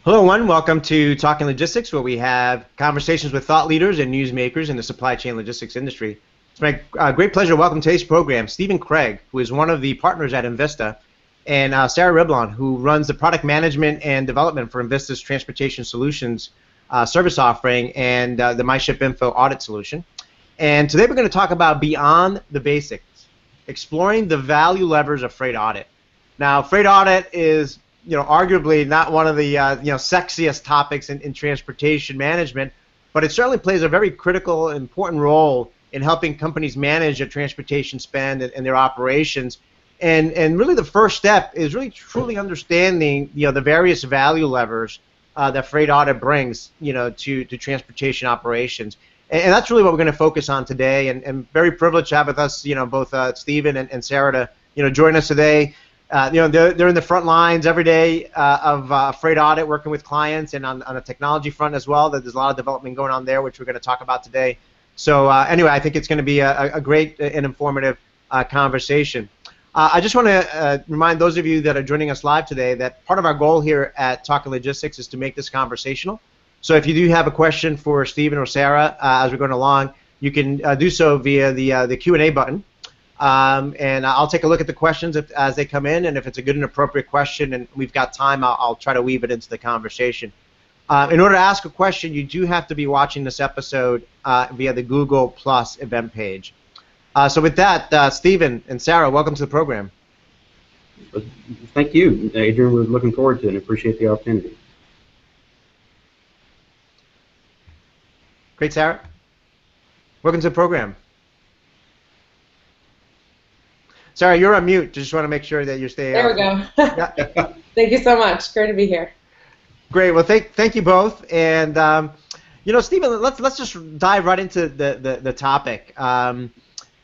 Hello, everyone. Welcome to Talking Logistics, where we have conversations with thought leaders and newsmakers in the supply chain logistics industry. It's my great pleasure to welcome to today's program Stephen Craig, who is one of the partners at Invista, and Sarah Riblon, who runs the product management and development for Invista's Transportation Solutions service offering and the MyShipInfo audit solution. And today we're going to talk about beyond the basics, exploring the value levers of freight audit. Now, freight audit is arguably not one of the sexiest topics in transportation management, but it certainly plays a very critical, important role in helping companies manage their transportation spend and their operations. And really, the first step is really truly understanding the various value levers that freight audit brings to transportation operations. And that's really what we're going to focus on today. And very privileged to have with us both Stephen and Sarah to join us today. They're in the front lines every day of freight audit, working with clients, and on a technology front as well. There's a lot of development going on there, which we're going to talk about today. So anyway, I think it's going to be a great and informative conversation. I just want to remind those of you that are joining us live today that part of our goal here at Talking Logistics is to make this conversational. So if you do have a question for Stephen or Sarah as we're going along, you can do so via the Q&A button. And I'll take a look at the questions as they come in, and if it's a good and appropriate question and we've got time, I'll try to weave it into the conversation. In order to ask a question, you do have to be watching this episode via the Google Plus event page. So with that, Stephen and Sarah, welcome to the program. Thank you, Adrian. We're looking forward to it and appreciate the opportunity. Great, Sarah. Welcome to the program. Sarah, you're on mute. Just want to make sure that you stay. There we go. Yeah. Thank you so much. Great to be here. Great. Well, thank you both. And Stephen, let's just dive right into the topic.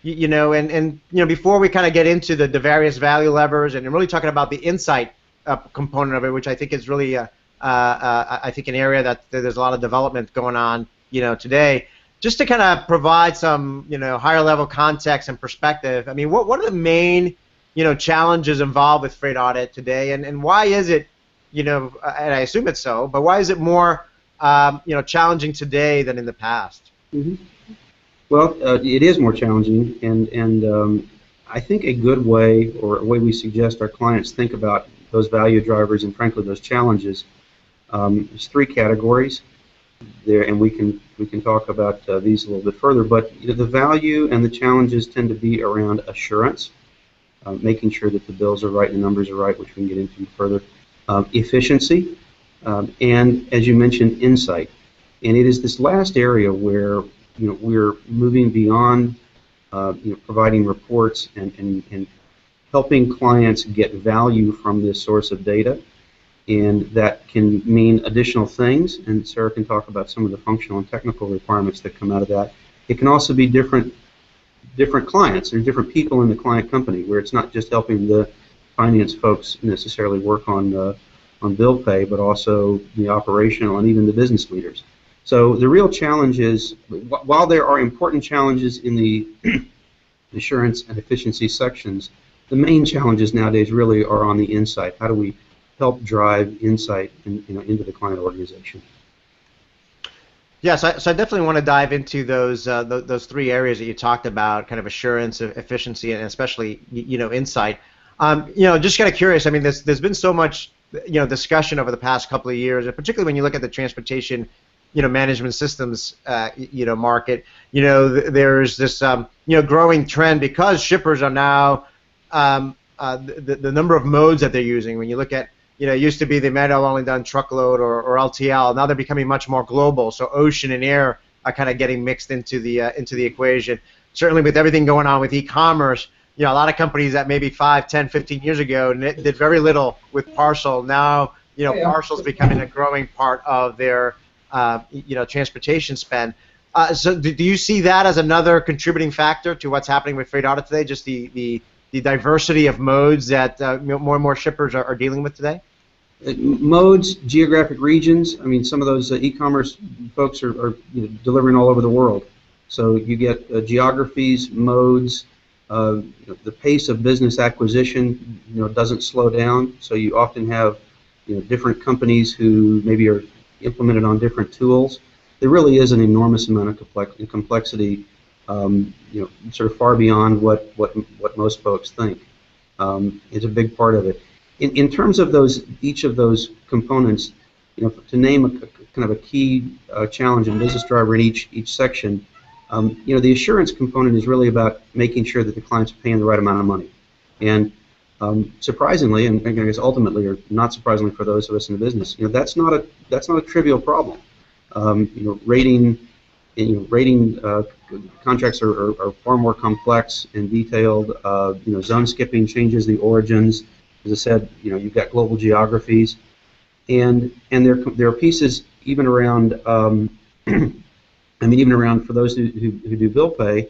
Before we kind of get into the various value levers and really talking about the insight component of it, which I think is really I think an area that there's a lot of development going on today. Just to kind of provide some, higher level context and perspective. I mean, what are the main, challenges involved with freight audit today, and why is it, and I assume it's so, but why is it more, challenging today than in the past? Mm-hmm. Well, it is more challenging, and I think a good way, or a way we suggest our clients think about those value drivers and, frankly, those challenges, is three categories. There, and we can talk about these a little bit further, but the value and the challenges tend to be around assurance, making sure that the bills are right and the numbers are right, which we can get into further, efficiency, and, as you mentioned, insight. And it is this last area where we're moving beyond providing reports and helping clients get value from this source of data. And that can mean additional things, and Sarah can talk about some of the functional and technical requirements that come out of that. It can also be different clients or different people in the client company, where it's not just helping the finance folks necessarily work on bill pay, but also the operational and even the business leaders. So the real challenge is, while there are important challenges in the assurance and efficiency sections, the main challenges nowadays really are on the insight. How do we help drive insight into the client organization? Yes, so I definitely want to dive into those three areas that you talked about, kind of assurance, efficiency, and especially insight. Just kind of curious. I mean, there's been so much discussion over the past couple of years, and particularly when you look at the transportation management systems market. There's this growing trend because shippers are now the number of modes that they're using. When you look at it used to be they might have only done truckload or LTL. Now they're becoming much more global. So ocean and air are kind of getting mixed into the equation. Certainly with everything going on with e-commerce, a lot of companies that maybe 5, 10, 15 years ago did very little with parcel. Now, parcel's becoming a growing part of their transportation spend. So do you see that as another contributing factor to what's happening with freight audit today? Just the diversity of modes that more and more shippers are dealing with today? Modes, geographic regions. I mean, some of those e-commerce folks are delivering all over the world. So you get geographies, modes. The pace of business acquisition, doesn't slow down. So you often have different companies who maybe are implemented on different tools. There really is an enormous amount of complexity, sort of far beyond what most folks think. Is a big part of it. In terms of each of those components, to name a kind of a key challenge and business driver in each section, the assurance component is really about making sure that the client's paying the right amount of money. And surprisingly, and I guess ultimately, or not surprisingly for those of us in the business, that's not a trivial problem. Rating contracts are far more complex and detailed. Zone skipping changes the origins. As I said, you've got global geographies, and there are pieces even around. Even around for those who do bill pay,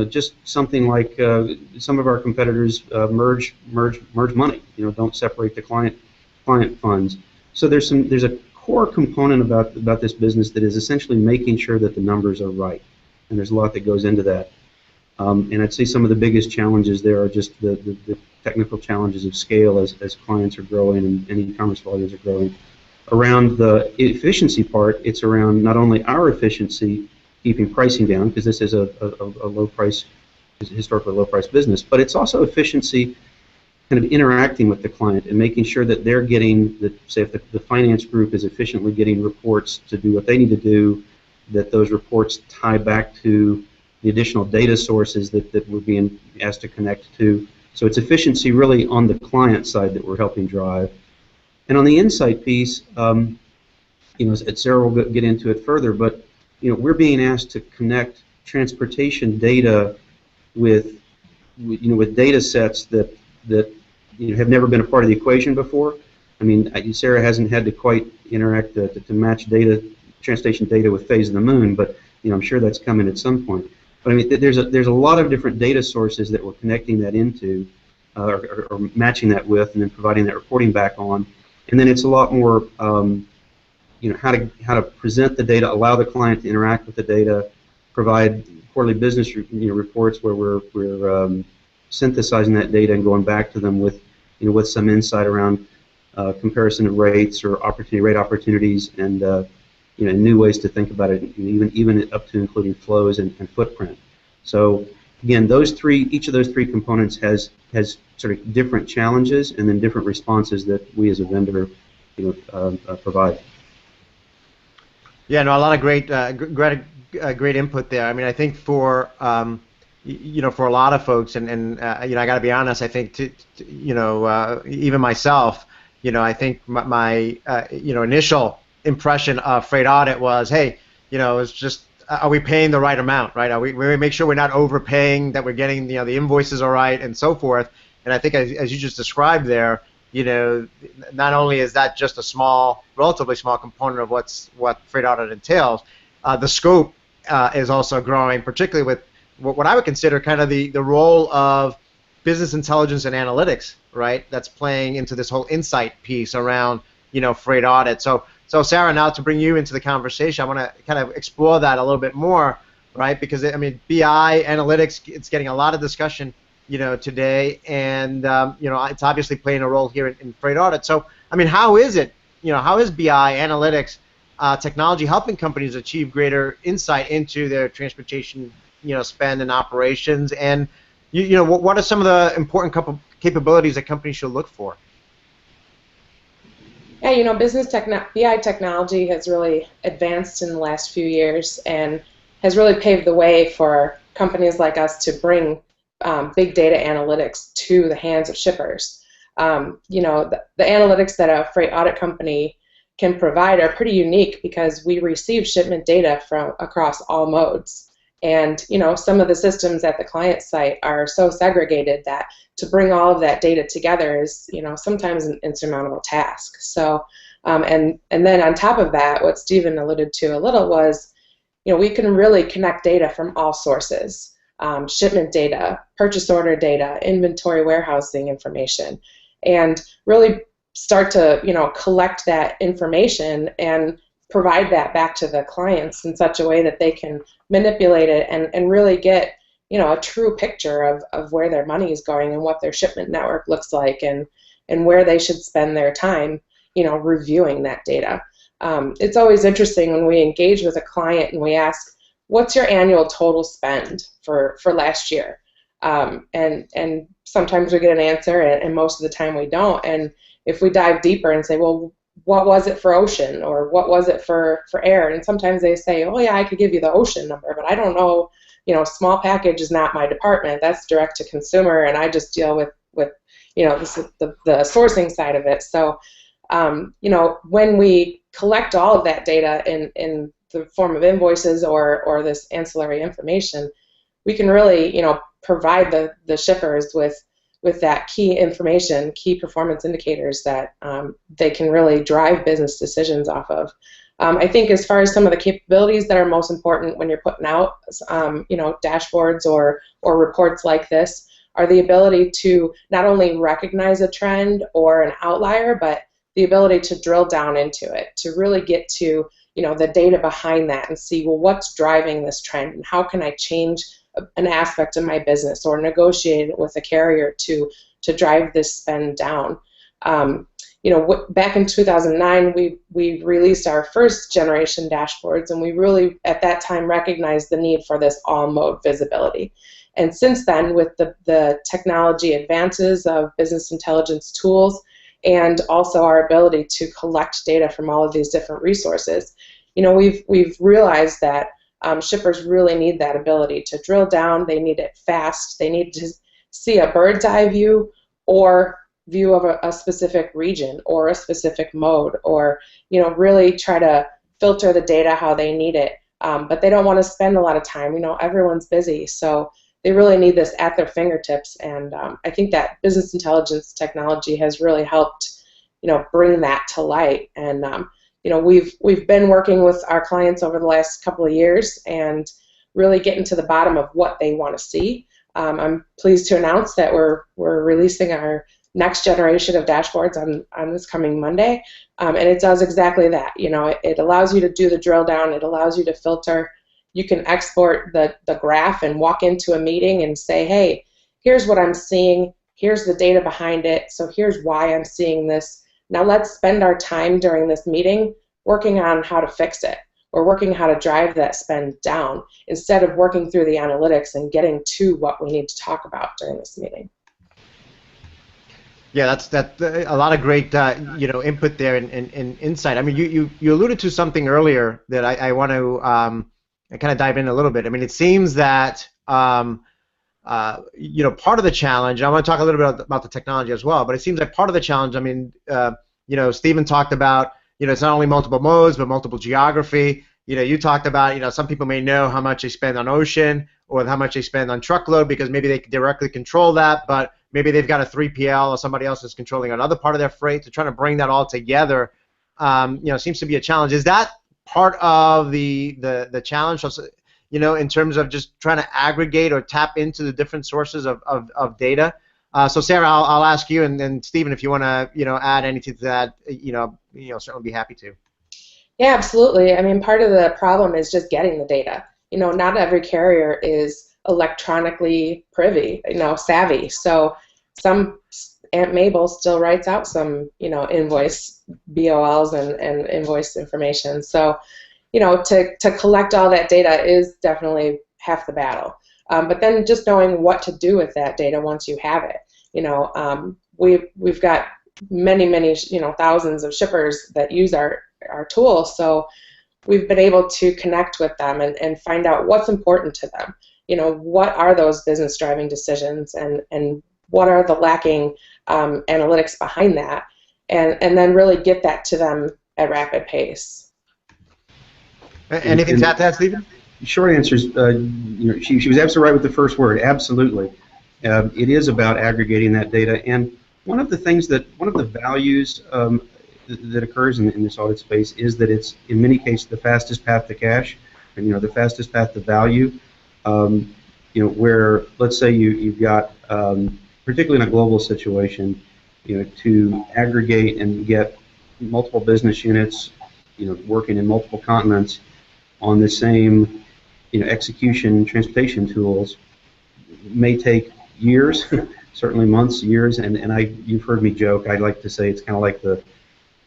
just something like some of our competitors merge money. Don't separate the client funds. So there's a core component about this business that is essentially making sure that the numbers are right, and there's a lot that goes into that. And I'd say some of the biggest challenges there are just the technical challenges of scale as clients are growing and e-commerce volumes are growing. Around the efficiency part, it's around not only our efficiency, keeping pricing down, because this is a low price, historically low price business, but it's also efficiency kind of interacting with the client and making sure that they're getting, say if the finance group is efficiently getting reports to do what they need to do, that those reports tie back to the additional data sources that we're being asked to connect to. So it's efficiency really on the client side that we're helping drive. And on the insight piece, Sarah will get into it further, but we're being asked to connect transportation data with data sets that have never been a part of the equation before. I mean, Sarah hasn't had to quite interact to match transportation data with phase of the moon, but I'm sure that's coming at some point. But I mean, there's a lot of different data sources that we're connecting that into, or matching that with, and then providing that reporting back on. And then it's a lot more, how to present the data, allow the client to interact with the data, provide quarterly business reports where we're synthesizing that data and going back to them with some insight around comparison of rates or rate opportunities and new ways to think about it, even up to including flows and footprint. So again, each of those three components has sort of different challenges and then different responses that we as a vendor provide. Yeah, no, a lot of great input there. I mean, I think for for a lot of folks, and I got to be honest, I think even myself, I think my initial impression of freight audit was, hey, it's just, are we paying the right amount, right? We make sure we're not overpaying, that we're getting the invoices all right, and so forth. And I think as you just described there, not only is that just a relatively small component of what freight audit entails, the scope is also growing, particularly with what I would consider kind of the role of business intelligence and analytics, right? That's playing into this whole insight piece around freight audit. So Sarah, now to bring you into the conversation, I want to kind of explore that a little bit more, right? Because I mean, BI analytics, it's getting a lot of discussion today, and it's obviously playing a role here in freight audit. So I mean, how is it? How is BI analytics technology helping companies achieve greater insight into their transportation spend and operations? And what are some of the important capabilities that companies should look for? Yeah, BI technology has really advanced in the last few years and has really paved the way for companies like us to bring big data analytics to the hands of shippers. The analytics that a freight audit company can provide are pretty unique because we receive shipment data from across all modes. And some of the systems at the client site are so segregated that to bring all of that data together is sometimes an insurmountable task. So and then on top of that, what Stephen alluded to a little was we can really connect data from all sources: shipment data, purchase order data, inventory warehousing information, and really start to collect that information and provide that back to the clients in such a way that they can manipulate it and really get a true picture of where their money is going and what their shipment network looks like and where they should spend their time reviewing that data. It's always interesting when we engage with a client and we ask, what's your annual total spend for last year? And sometimes we get an answer, and most of the time we don't. And if we dive deeper and say, well, what was it for ocean, or what was it for air? And sometimes they say, oh yeah, I could give you the ocean number, but I don't know, small package is not my department. That's direct to consumer, and I just deal with the sourcing side of it. So when we collect all of that data in the form of invoices or this ancillary information, we can really provide the shippers with that key information, key performance indicators that they can really drive business decisions off of. I think as far as some of the capabilities that are most important when you're putting out dashboards or reports like this are the ability to not only recognize a trend or an outlier, but the ability to drill down into it, to really get to the data behind that and see, well, what's driving this trend, and how can I change an aspect of my business or negotiate with a carrier to drive this spend down. Back in 2009, we released our first generation dashboards, and we really at that time recognized the need for this all mode visibility. And since then, with the technology advances of business intelligence tools, and also our ability to collect data from all of these different resources, we've realized that shippers really need that ability to drill down. They need it fast. They need to see a bird's eye view or view of a specific region or a specific mode, or really try to filter the data how they need it. But they don't want to spend a lot of time. Everyone's busy, so they really need this at their fingertips. And I think that business intelligence technology has really helped bring that to light. And we've been working with our clients over the last couple of years and really getting to the bottom of what they want to see. I'm pleased to announce that we're releasing our next generation of dashboards on this coming Monday, and it does exactly that. It allows you to do the drill down. It allows you to filter. You can export the graph and walk into a meeting and say, hey, here's what I'm seeing. Here's the data behind it. So here's why I'm seeing this. Now let's spend our time during this meeting working on how to fix it, or working how to drive that spend down, instead of working through the analytics and getting to what we need to talk about during this meeting. Yeah, that's a lot of great input there and insight. I mean, you alluded to something earlier that I want to kind of dive in a little bit. I mean, it seems that part of the challenge. I want to talk a little bit about the technology as well, but it seems like part of the challenge. I mean, Stephen talked about it's not only multiple modes but multiple geography. You talked about some people may know how much they spend on ocean or how much they spend on truckload because maybe they directly control that, but maybe they've got a 3PL or somebody else is controlling another part of their freight. So trying to bring that all together, seems to be a challenge. Is that part of the challenge? In terms of just trying to aggregate or tap into the different sources of data. So Sarah, I'll ask you, and then Stephen, if you want to add anything to that, certainly be happy to. Yeah, absolutely. I mean, part of the problem is just getting the data. Not every carrier is electronically savvy. So some Aunt Mabel still writes out some, invoice BOLs and invoice information. So, to collect all that data is definitely half the battle. But then just knowing what to do with that data once you have it. We've got many, thousands of shippers that use our tool. So we've been able to connect with them and find out what's important to them. What are those business driving decisions, and what are the lacking analytics behind that, and then really get that to them at rapid pace. Anything to add to that, Stephen? Short answer is, she was absolutely right with the first word. Absolutely, it is about aggregating that data, and one of the values that occurs in this audit space is that it's in many cases the fastest path to cash, and the fastest path to value. Where let's say you've got, particularly in a global situation, to aggregate and get multiple business units, working in multiple continents on the same, execution transportation tools may take years, certainly months, years, and you've heard me joke. I like to say it's kind of like the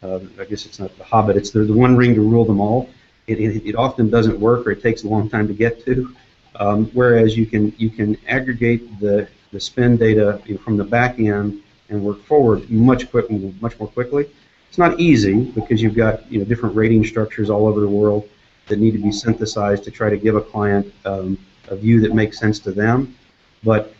I guess it's not the Hobbit. It's the one ring to rule them all. It often doesn't work, or it takes a long time to get to. Whereas you can aggregate the spend data, from the back end and work forward much more quickly. It's not easy because you've got different rating structures all over the world that need to be synthesized to try to give a client a view that makes sense to them. But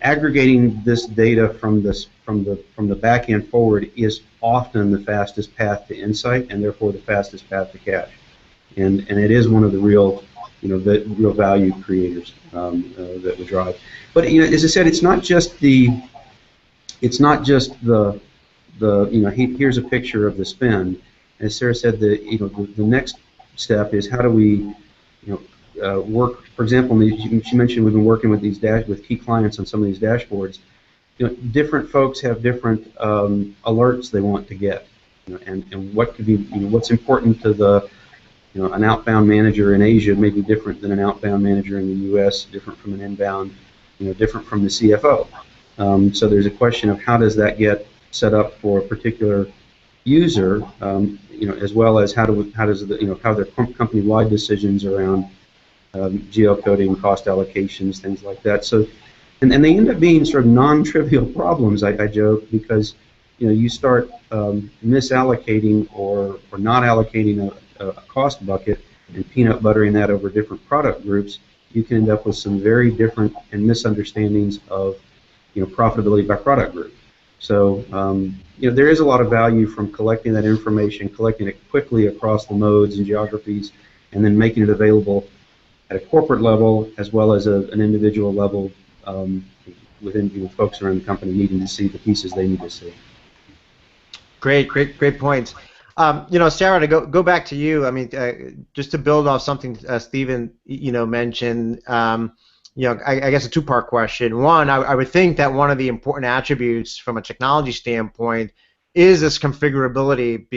aggregating this data from the back end forward is often the fastest path to insight, and therefore the fastest path to cash. And it is one of the real real value creators that we drive. But as I said, it's not just the here's a picture of the spend. As Sarah said, the next step is how do we work. For example, she mentioned we've been working with with key clients on some of these dashboards. Different folks have different alerts they want to get, and what could be what's important to an outbound manager in Asia may be different than an outbound manager in the U.S., different from an inbound, different from the CFO. So there's a question of how does that get set up for a particular user, as well as how their company-wide decisions around geocoding, cost allocations, things like that. So, and they end up being sort of non-trivial problems, I joke, because you start misallocating or not allocating a cost bucket and peanut buttering that over different product groups, you can end up with some very different and misunderstandings of profitability by product group. So there is a lot of value from collecting that information, collecting it quickly across the modes and geographies, and then making it available at a corporate level as well as an individual level within folks around the company needing to see the pieces they need to see. Great points. Sarah, to go back to you. I mean, just to build off something Stephen mentioned. I guess a two-part question. One, I would think that one of the important attributes from a technology standpoint is this configurability,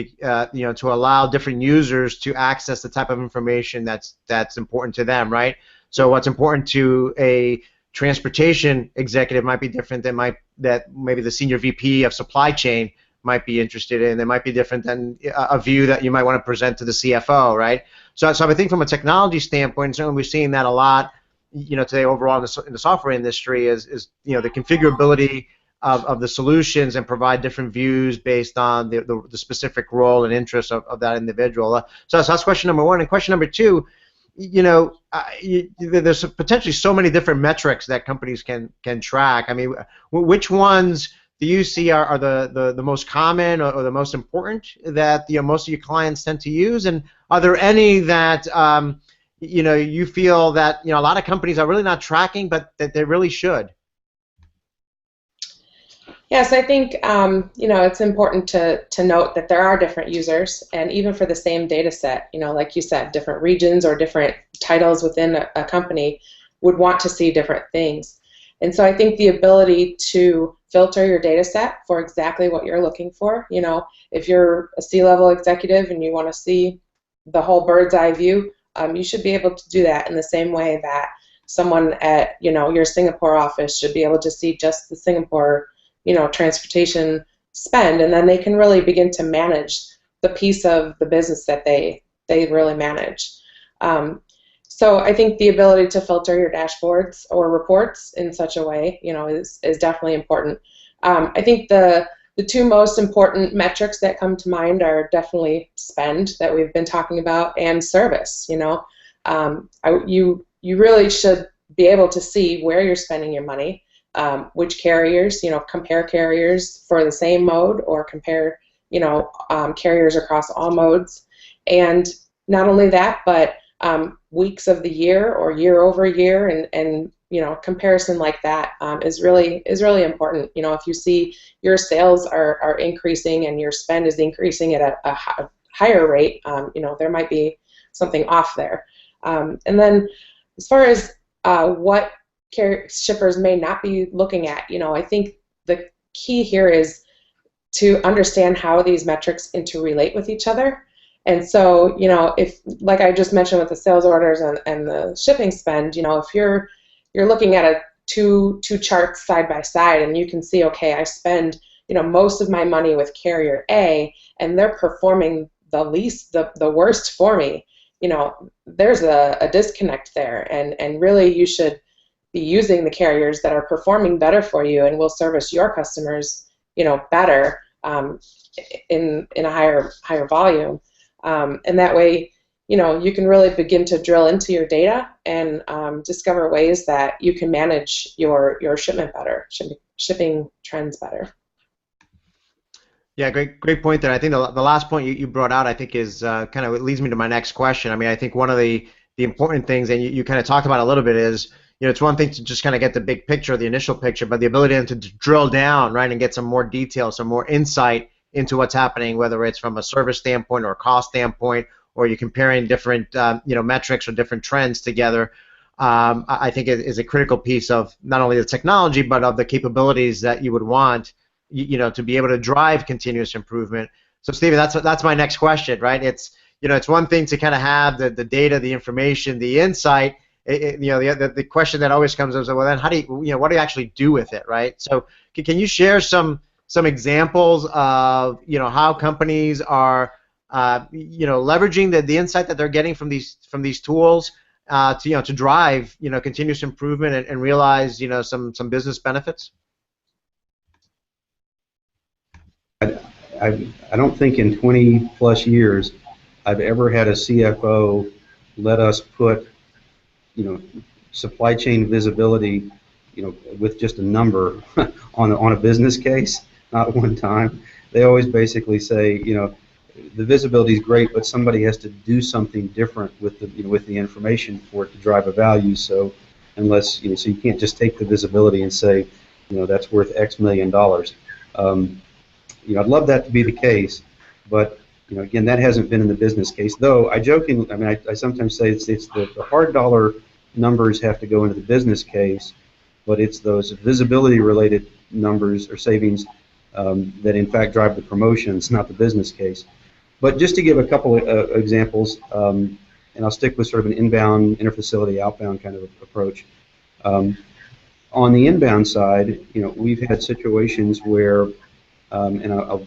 to allow different users to access the type of information that's important to them, right? So what's important to a transportation executive might be different than maybe the senior VP of supply chain might be interested in. It might be different than a view that you might want to present to the CFO, right? So I think from a technology standpoint, certainly we're seeing that a lot. Today overall in the software industry is the configurability of the solutions and provide different views based on the specific role and interest of that individual. So that's question number one. And question number two, there's potentially so many different metrics that companies can track. I mean, which ones do you see are the most common or the most important that most of your clients tend to use? And are there any that you feel that a lot of companies are really not tracking, but that they really should? Yes, I think it's important to note that there are different users, and even for the same data set, like you said, different regions or different titles within a company would want to see different things. And so I think the ability to filter your data set for exactly what you're looking for, if you're a C-level executive and you want to see the whole bird's eye view, you should be able to do that in the same way that someone at your Singapore office should be able to see just the Singapore transportation spend, and then they can really begin to manage the piece of the business that they really manage. So I think the ability to filter your dashboards or reports in such a way, is definitely important. I think the two most important metrics that come to mind are definitely spend that we've been talking about and service. You really should be able to see where you're spending your money, which carriers, compare carriers for the same mode or compare, carriers across all modes. And not only that, but weeks of the year or year over year and comparison like that is really important. If you see your sales are increasing and your spend is increasing at a higher rate, there might be something off there. And then as far as what shippers may not be looking at, I think the key here is to understand how these metrics interrelate with each other. And so, if, like I just mentioned with the sales orders and the shipping spend, if you're looking at two charts side by side and you can see, okay, I spend, most of my money with carrier A, and they're performing the worst for me, there's a disconnect there, and really you should be using the carriers that are performing better for you and will service your customers, better, in a higher volume, and that way, you can really begin to drill into your data and discover ways that you can manage your shipment better, shipping trends better. Yeah, great point there. I think the last point you brought out, I think, is kind of, it leads me to my next question. I mean, I think one of the important things, and you kind of talked about a little bit, is it's one thing to just kind of get the big picture, the initial picture, but the ability to drill down, right, and get some more detail, some more insight into what's happening, whether it's from a service standpoint or a cost standpoint, or you're comparing different metrics or different trends together. I think it is a critical piece of not only the technology, but of the capabilities that you would want, to be able to drive continuous improvement. So, Stephen, that's my next question, right? It's it's one thing to kind of have the data, the information, the insight. The question that always comes up is, well, then how do you what do you actually do with it, right? So, can you share some examples of how companies are leveraging the insight that they're getting from these tools to drive continuous improvement and realize some business benefits? I don't think in 20 plus years I've ever had a CFO let us put supply chain visibility with just a number on a business case, not one time. They always basically say the visibility is great, but somebody has to do something different with the information for it to drive a value. So unless so you can't just take the visibility and say that's worth X million dollars. I'd love that to be the case, but again, that hasn't been in the business case. Though I sometimes say it's the hard dollar numbers have to go into the business case, but it's those visibility-related numbers or savings that in fact drive the promotions, not the business case. But just to give a couple of examples, and I'll stick with sort of an inbound, interfacility, outbound kind of approach. On the inbound side, we've had situations where and I'll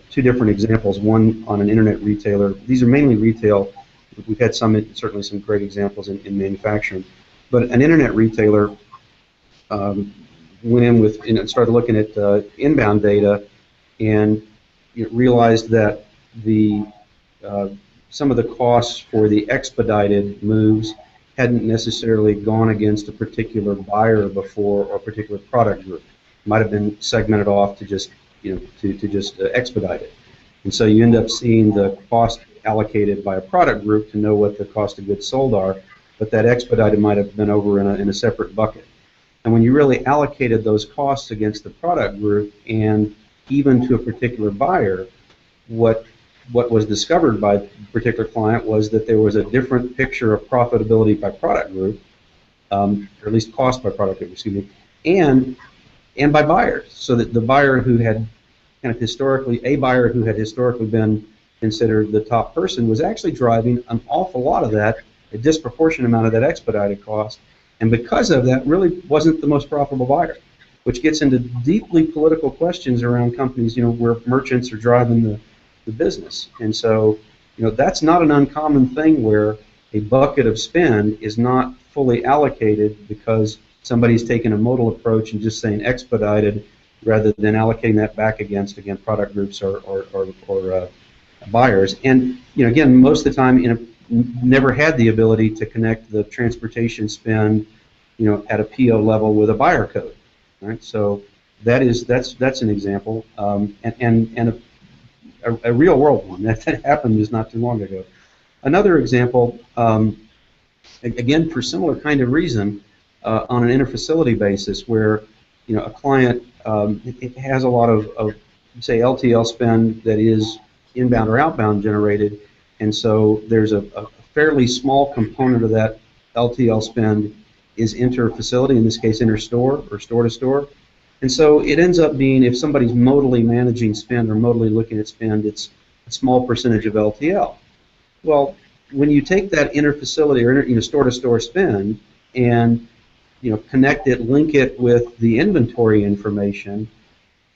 two different examples. One on an internet retailer. These are mainly retail. We've had certainly some great examples in manufacturing. But an internet retailer went in with started looking at inbound data and realized that some of the costs for the expedited moves hadn't necessarily gone against a particular buyer before or a particular product group. Might have been segmented off to just expedite it. And so you end up seeing the cost allocated by a product group to know what the cost of goods sold are, but that expedited might have been over in a separate bucket. And when you really allocated those costs against the product group and even to a particular buyer, what was discovered by a particular client was that there was a different picture of profitability by product group, or at least cost by product group, excuse me, and by buyers. So that the buyer who had kind of historically been considered the top person was actually driving an awful lot of that, a disproportionate amount of that expedited cost, and because of that really wasn't the most profitable buyer, which gets into deeply political questions around companies, where merchants are driving the business. And so, that's not an uncommon thing where a bucket of spend is not fully allocated because somebody's taking a modal approach and just saying expedited rather than allocating that back against, again, product groups or buyers. And, again, most of the time, never had the ability to connect the transportation spend, at a PO level with a buyer code, right? So that's an example, and a real world one that happened just not too long ago. Another example, again, for similar kind of reason, on an interfacility basis, where a client it has a lot of say LTL spend that is inbound or outbound generated, and so there's a fairly small component of that LTL spend is inter-facility, in this case inter-store or store-to-store. And so it ends up being, if somebody's modally managing spend or modally looking at spend, it's a small percentage of LTL. Well, when you take that inter-facility or store-to-store spend and connect it, link it with the inventory information,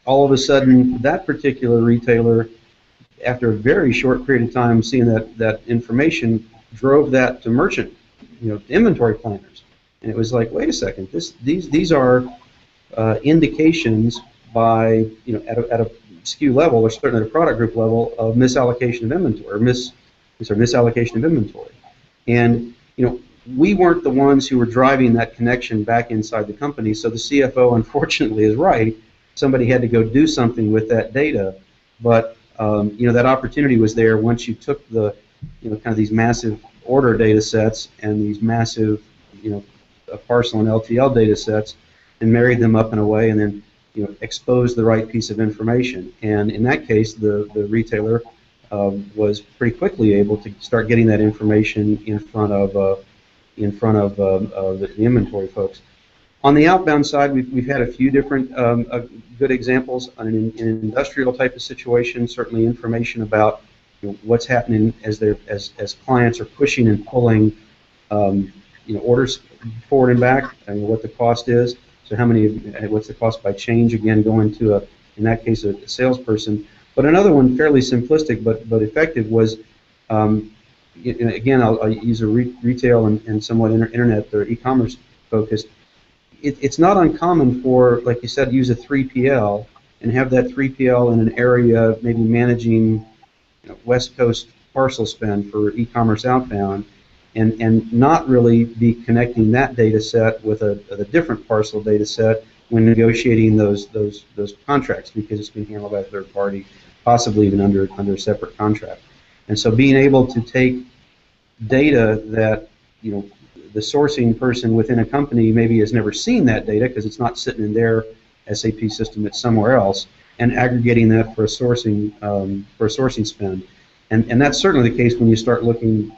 all of a sudden, that particular retailer, after a very short period of time seeing that information, drove that to merchant, inventory planners. And it was like, wait a second, these are indications by, at a SKU level, or certainly at a product group level, of misallocation of inventory, or misallocation of inventory. And we weren't the ones who were driving that connection back inside the company, so the CFO, unfortunately, is right. Somebody had to go do something with that data, but that opportunity was there once you took the, kind of these massive order data sets and these massive, parcel and LTL data sets, and married them up in a way, and then exposed the right piece of information. And in that case, the retailer was pretty quickly able to start getting that information in front of the inventory folks. On the outbound side, we've had a few different good examples. In an industrial type of situation, certainly information about what's happening as clients are pushing and pulling orders forward and back, and what the cost is. So what's the cost by change? Again, going to in that case, a salesperson. But another one, fairly simplistic but effective, was again, I'll use a retail and somewhat internet or e-commerce focused. It's not uncommon for, like you said, use a 3PL and have that 3PL in an area maybe managing West Coast parcel spend for e-commerce outbound, and not really be connecting that data set with a different parcel data set when negotiating those contracts, because it's been handled by a third party, possibly even under a separate contract. And so being able to take data that the sourcing person within a company maybe has never seen that data because it's not sitting in their SAP system, it's somewhere else, and aggregating that for a sourcing spend. And that's certainly the case when you start looking,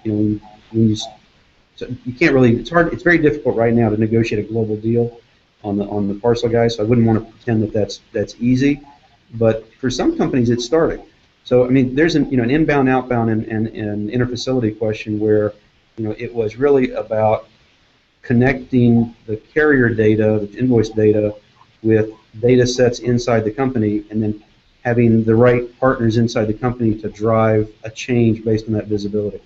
so you can't really, it's very difficult right now to negotiate a global deal on the parcel guys, so I wouldn't want to pretend that that's easy, but for some companies it's starting. So I mean, there's an inbound, outbound, and interfacility question where it was really about connecting the carrier data, the invoice data, with data sets inside the company, and then having the right partners inside the company to drive a change based on that visibility.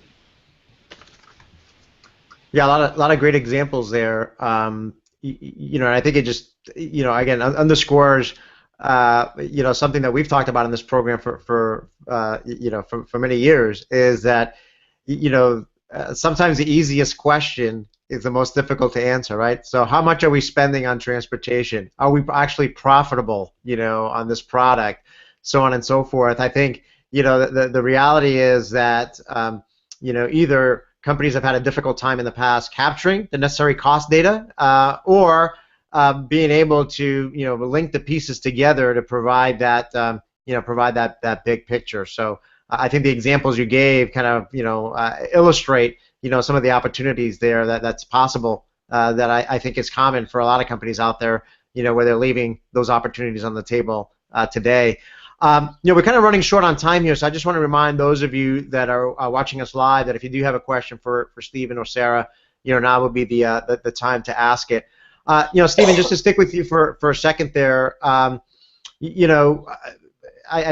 Yeah, a lot of great examples there. I think it just, again, underscores, something that we've talked about in this program for many years, is that, sometimes the easiest question is the most difficult to answer, right? So how much are we spending on transportation? Are we actually profitable, on this product? So on and so forth. I think, the reality is that, either companies have had a difficult time in the past capturing the necessary cost data, or being able to, link the pieces together to provide that, that big picture. So I think the examples you gave kind of, illustrate, some of the opportunities there that's possible, that I think is common for a lot of companies out there, where they're leaving those opportunities on the table today. We're kind of running short on time here, so I just want to remind those of you that are watching us live that if you do have a question for Stephen or Sarah, now would be the time to ask it. Stephen, just to stick with you for a second there, I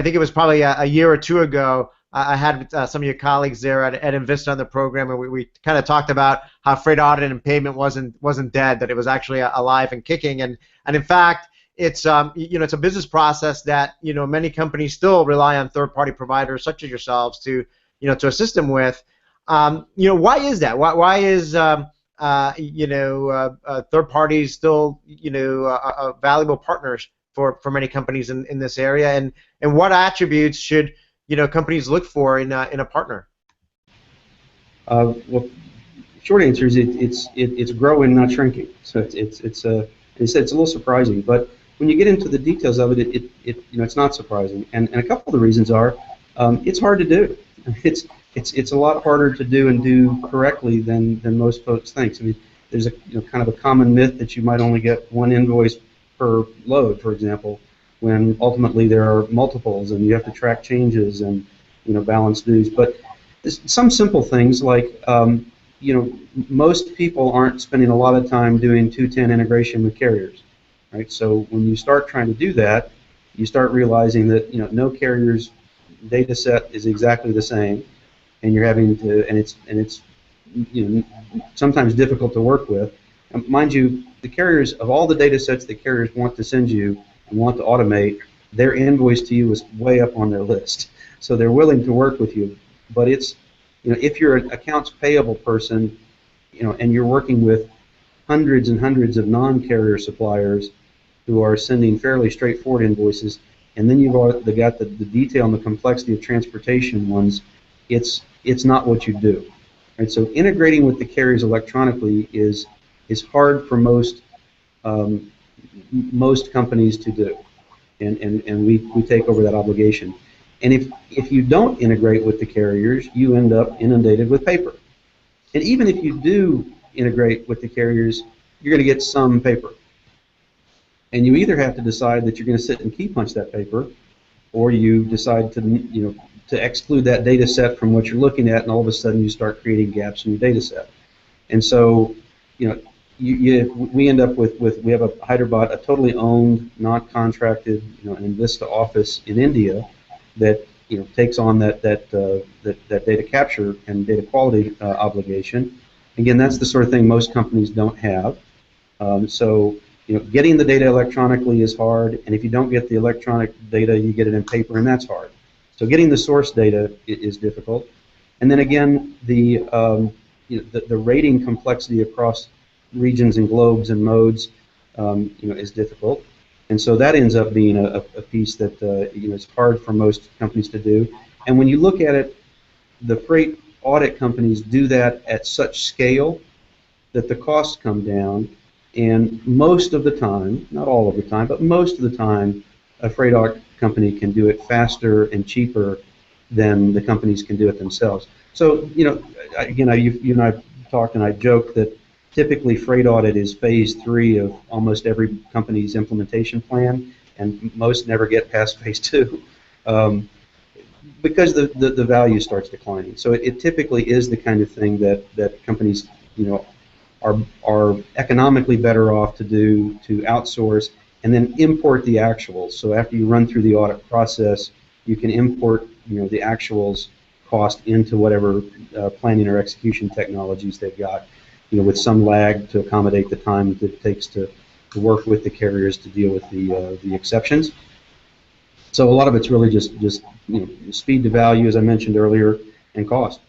think it was probably a year or two ago, I had some of your colleagues there at Invista on the program, and we kind of talked about how freight audit and payment wasn't dead, that it was actually alive and kicking, and in fact, it's it's a business process that many companies still rely on third-party providers such as yourselves to to assist them with. Why is that? Why is third parties still valuable partners for many companies in this area, and what attributes should companies look for in a partner? Well, short answer is it's growing, not shrinking. So it's a little surprising, but when you get into the details of it, it's not surprising. And a couple of the reasons are, it's hard to do. It's a lot harder to do and do correctly than most folks think. I mean, there's a kind of a common myth that you might only get one invoice per load, for example, when ultimately there are multiples and you have to track changes and balance dues. But some simple things like most people aren't spending a lot of time doing 210 integration with carriers, right? So when you start trying to do that, you start realizing that no carrier's data set is exactly the same, and you're having to, and it's sometimes difficult to work with. Mind you, the carriers, of all the data sets that carriers want to send you and want to automate, their invoice to you is way up on their list. So they're willing to work with you, but it's, if you're an accounts payable person, and you're working with hundreds and hundreds of non-carrier suppliers who are sending fairly straightforward invoices, and then you've got the detail and the complexity of transportation ones, it's not what you do. Right? So integrating with the carriers electronically is hard for most companies to do, and we take over that obligation. And if you don't integrate with the carriers, you end up inundated with paper. And even if you do integrate with the carriers, you're going to get some paper. And you either have to decide that you're going to sit and key punch that paper, or you decide to exclude that data set from what you're looking at, and all of a sudden you start creating gaps in your data set. And so, we end up with we have a Hyderabad, a totally owned, not contracted, an Invista office in India that takes on that data capture and data quality obligation. Again, that's the sort of thing most companies don't have. So getting the data electronically is hard, and if you don't get the electronic data, you get it in paper, and that's hard. So getting the source data is difficult. And then again, the rating complexity across regions and globes and modes is difficult. And so that ends up being a piece that is hard for most companies to do. And when you look at it, the freight audit companies do that at such scale that the costs come down. And most of the time, not all of the time, but most of the time, a freight audit company can do it faster and cheaper than the companies can do it themselves. So, again, you and I talked, and I joked that typically freight audit is phase 3 of almost every company's implementation plan, and most never get past phase 2 because the value starts declining. So it typically is the kind of thing that companies are economically better off to do, to outsource and then import the actuals. So after you run through the audit process, you can import the actuals cost into whatever planning or execution technologies they've got, with some lag to accommodate the time that it takes to work with the carriers to deal with the exceptions. So a lot of it's really just speed to value, as I mentioned earlier, and cost.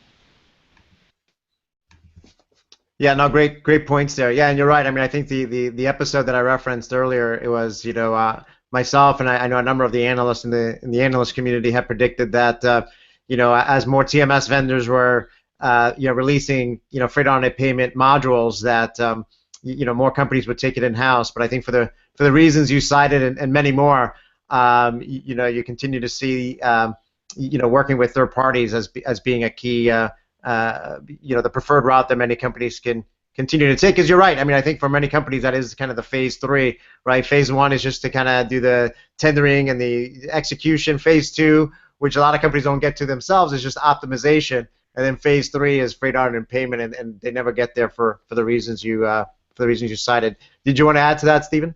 Yeah, no, great points there. Yeah, and you're right. I mean, I think the episode that I referenced earlier, it was myself, and I know a number of the analysts in the analyst community have predicted that as more TMS vendors were releasing freight on payment modules, that more companies would take it in house. But I think for the reasons you cited and many more, you continue to see working with third parties as being a key. The preferred route that many companies can continue to take. Because you're right. I mean, I think for many companies that is kind of the phase 3, right? Phase 1 is just to kind of do the tendering and the execution. Phase 2, which a lot of companies don't get to themselves, is just optimization. And then phase 3 is freight audit and payment, and they never get there for the reasons you cited. Did you want to add to that, Stephen?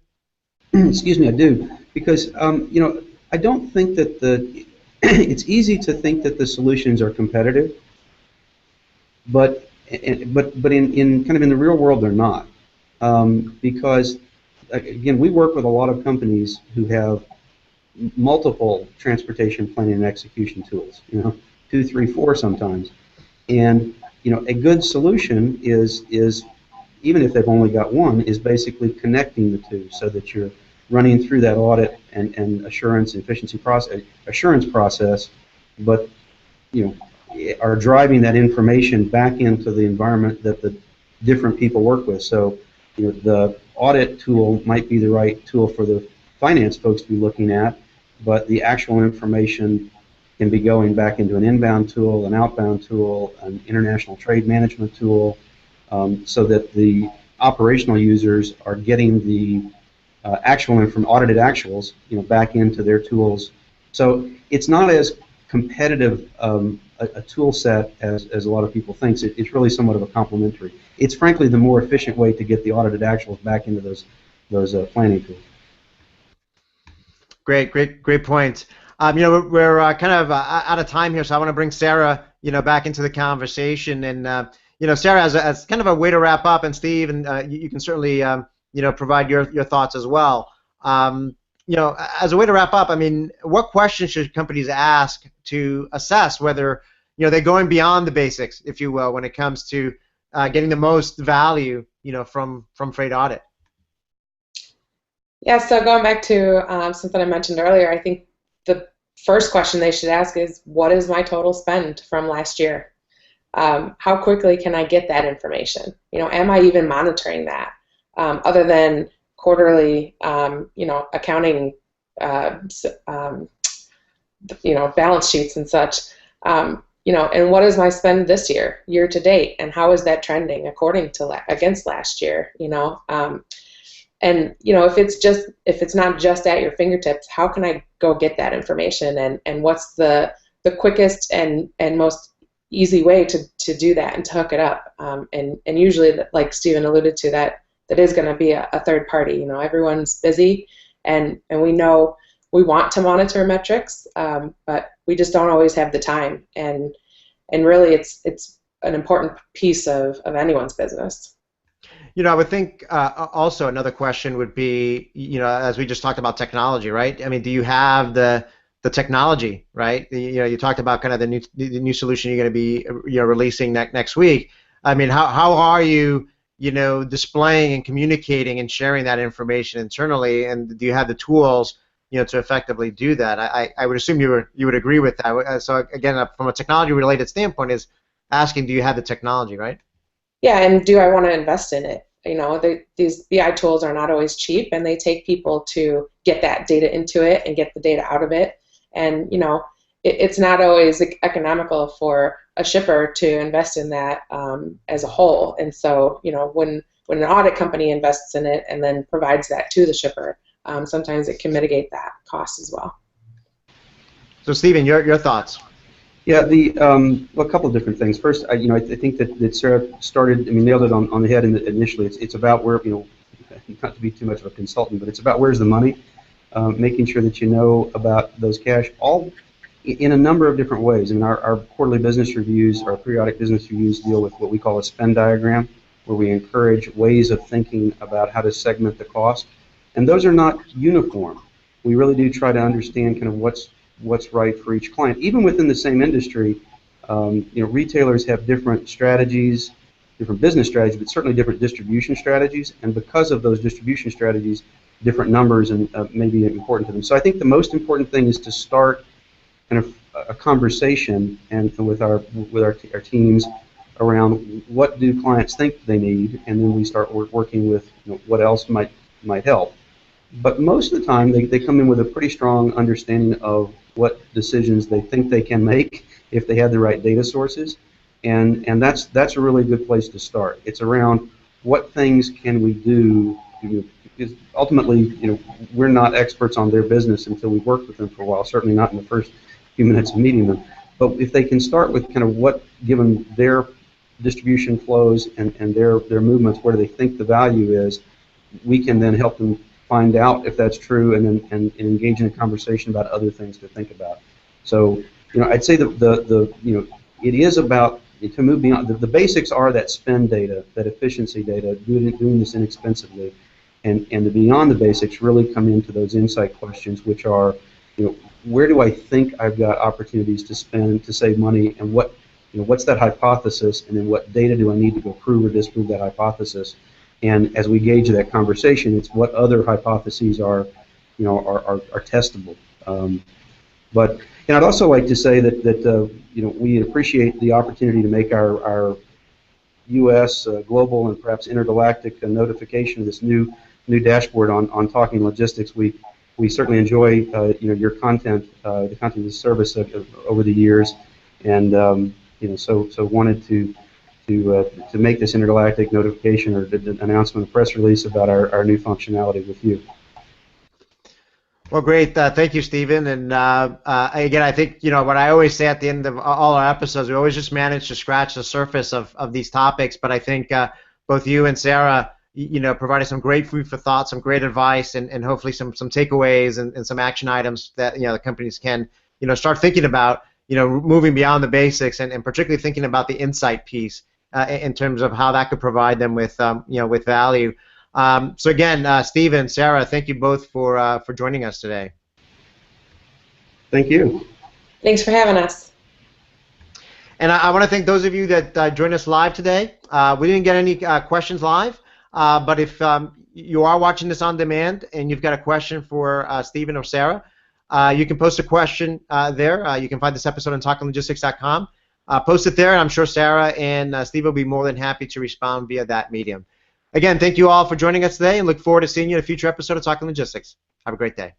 Excuse me, I do, because I don't think that it's easy to think that the solutions are competitive. But in kind of in the real world, they're not, because again, we work with a lot of companies who have multiple transportation planning and execution tools, 2, 3, 4 sometimes, and a good solution is even if they've only got one, is basically connecting the two so that you're running through that audit and assurance efficiency process, but are driving that information back into the environment that the different people work with. So, the audit tool might be the right tool for the finance folks to be looking at, but the actual information can be going back into an inbound tool, an outbound tool, an international trade management tool, so that the operational users are getting the audited actuals, back into their tools. So it's not as competitive a tool set as a lot of people think. It's really somewhat of a complementary. It's frankly the more efficient way to get the audited actuals back into those planning tools. Great point. We're kind of out of time here, so I want to bring Sarah, back into the conversation. And Sarah, as kind of a way to wrap up, and Steve, and you can certainly, provide your thoughts as well. As a way to wrap up, I mean, what questions should companies ask to assess whether, they're going beyond the basics, if you will, when it comes to getting the most value, from freight audit? Yeah, so going back to something I mentioned earlier, I think the first question they should ask is, what is my total spend from last year? How quickly can I get that information? Am I even monitoring that? Other than quarterly, accounting, balance sheets and such. And what is my spend this year to date, and how is that trending according to against last year? And if it's not just at your fingertips, how can I go get that information? And what's the quickest and most easy way to do that and to hook it up? And usually, like Stephen alluded to, that is going to be a third party. Everyone's busy, and we know we want to monitor metrics, but we just don't always have the time. And really, it's an important piece of anyone's business. I would think also another question would be, as we just talked about technology, right? I mean, do you have the technology, right? You talked about kind of the new solution you're going to be releasing next week. I mean, how are you displaying and communicating and sharing that information internally, and do you have the tools to effectively do that? I would assume you would agree with that. So again, from a technology related standpoint, is asking, do you have the technology, right? Yeah, and do I want to invest in it? These BI tools are not always cheap, and they take people to get that data into it and get the data out of it. And it's not always economical for a shipper to invest in that as a whole. And so when an audit company invests in it and then provides that to the shipper, sometimes it can mitigate that cost as well. So Stephen, your thoughts? Yeah, a couple of different things. First, I think that Sarah nailed it on the head initially. It's about where, not to be too much of a consultant, but it's about where's the money, making sure that you know about those cash, all in a number of different ways. I mean, our quarterly business reviews, our periodic business reviews deal with what we call a spend diagram, where we encourage ways of thinking about how to segment the cost. And those are not uniform. We really do try to understand kind of what's right for each client. Even within the same industry, retailers have different strategies, different business strategies, but certainly different distribution strategies. And because of those distribution strategies, different numbers and may be important to them. So I think the most important thing is to start kind of a conversation and with our teams around what do clients think they need, and then we start working with what else might help. But most of the time, they come in with a pretty strong understanding of what decisions they think they can make if they have the right data sources, and that's a really good place to start. It's around what things can we do, because ultimately, we're not experts on their business until we've worked with them for a while, certainly not in the first few minutes of meeting them. But if they can start with kind of what, given their distribution flows and their movements, where they think the value is, we can then help them find out if that's true, and engage in a conversation about other things to think about. So, I'd say it is about, to move beyond, the basics are that spend data, that efficiency data, doing this inexpensively, and beyond the basics really come into those insight questions, which are, where do I think I've got opportunities to spend to save money, and what's that hypothesis, and then what data do I need to go prove or disprove that hypothesis. And as we gauge that conversation, it's what other hypotheses are testable. But I'd also like to say that we appreciate the opportunity to make our U.S. Global and perhaps intergalactic notification of this new dashboard on Talking Logistics. We certainly enjoy your content, the content of the service over the years, and so wanted to make this intergalactic notification or announcement, a press release about our new functionality with you. Well, great. Thank you, Stephen. And again, I think what I always say at the end of all our episodes, we always just manage to scratch the surface of these topics. But I think both you and Sarah, provided some great food for thought, some great advice, and hopefully some takeaways and some action items that the companies can start thinking about moving beyond the basics and particularly thinking about the insight piece in terms of how that could provide them with with value. So again, Steve and Sarah, thank you both for joining us today. Thank you. Thanks for having us. And I want to thank those of you that joined us live today. We didn't get any questions live, but if you are watching this on demand and you've got a question for Stephen or Sarah, you can post a question there. You can find this episode on talkinglogistics.com. Post it there, and I'm sure Sarah and Steve will be more than happy to respond via that medium. Again, thank you all for joining us today, and look forward to seeing you in a future episode of Talking Logistics. Have a great day.